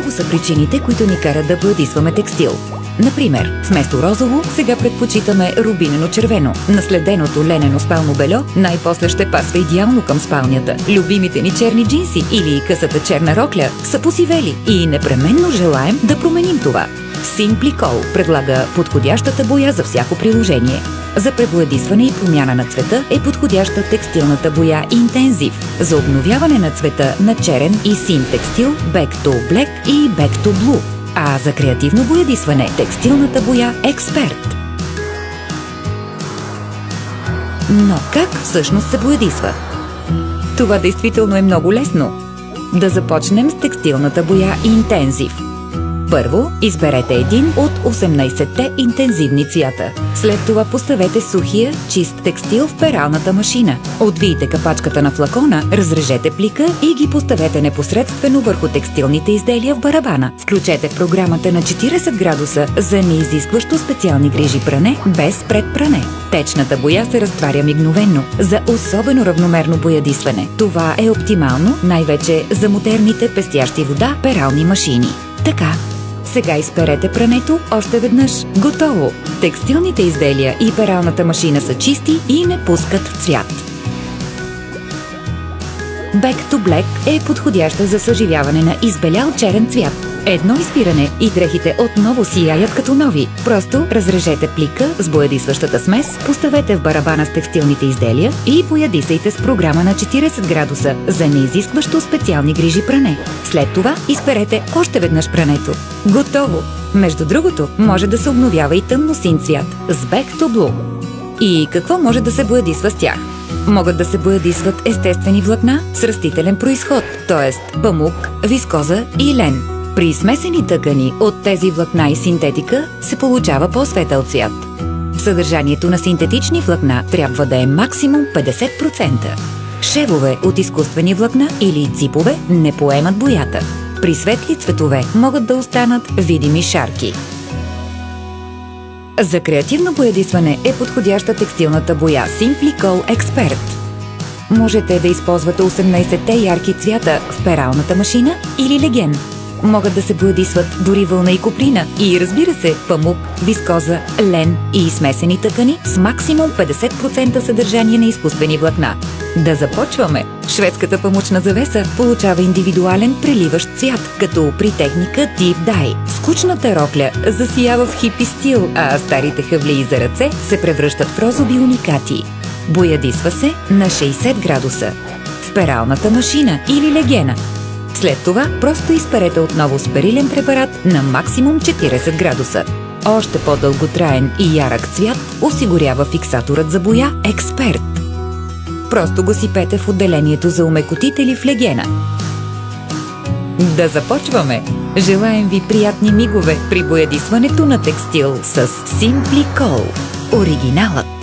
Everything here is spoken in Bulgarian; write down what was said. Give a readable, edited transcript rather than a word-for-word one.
Много са причините, които ни карат да боядисваме текстил. Например, вместо розово, сега предпочитаме рубинено-червено. Наследеното ленено спално бельо най-после ще пасва идеално към спалнята. Любимите ни черни джинси или късата черна рокля са посивели и непременно желаем да променим това. Simply предлага подходящата боя за всяко приложение. За пребоядисване и промяна на цвета е подходяща текстилната боя Intensive. За обновяване на цвета на черен и син текстил Back to Black и Back to Blue. А за креативно боядисване текстилната боя Expert. Но как всъщност се боядисва? Това действително е много лесно. Да започнем с текстилната боя Intensive. Първо, изберете един от 18-те интензивни цвята. След това поставете сухия, чист текстил в пералната машина. Отвийте капачката на флакона, разрежете плика и ги поставете непосредствено върху текстилните изделия в барабана. Включете програмата на 40 градуса за неизискващо специални грижи пране без предпране. Течната боя се разтваря мигновенно за особено равномерно боядисване. Това е оптимално най-вече за модерните пестящи вода перални машини. Така. Сега изперете прането още веднъж. Готово! Текстилните изделия и пералната машина са чисти и не пускат цвят. Back to Black е подходяща за съживяване на избелял черен цвят. Едно изпиране и дрехите отново сияят като нови. Просто разрежете плика с боядисващата смес, поставете в барабана с текстилните изделия и боядисайте с програма на 40 градуса за неизискващо специални грижи пране. След това изперете още веднъж прането. Готово! Между другото, може да се обновява и тъмно син цвят с Back to Blue. И какво може да се боядисва с тях? Могат да се боядисват естествени влакна с растителен произход, т.е. памук, вискоза и лен. При смесени тъкани от тези влакна и синтетика се получава по-светъл цвят. Съдържанието на синтетични влакна трябва да е максимум 50%. Шевове от изкуствени влакна или ципове не поемат боята. При светли цветове могат да останат видими шарки. За креативно боядисване е подходяща текстилната боя Simply Expert. Можете да използвате 18-те ярки цвята в пералната машина или леген. Могат да се боядисват дори вълна и коприна и, разбира се, памук, вискоза, лен и смесени тъкани с максимум 50% съдържание на изкуствени влакна. Да започваме! Шведската памучна завеса получава индивидуален преливащ цвят, като при техника Deep Dye. Скучната рокля засиява в хипи стил, а старите хавлии за ръце се превръщат в розови уникати. Боядисва се на 60 градуса в пералната машина или легена. След това просто изперете отново с перилен препарат на максимум 40 градуса. Още по-дълготраен и ярък цвят осигурява фиксаторът за боя Expert. Просто го сипете в отделението за омекотители в легена. Да започваме! Желаем ви приятни мигове при боядисването на текстил с Simply Orигиналът.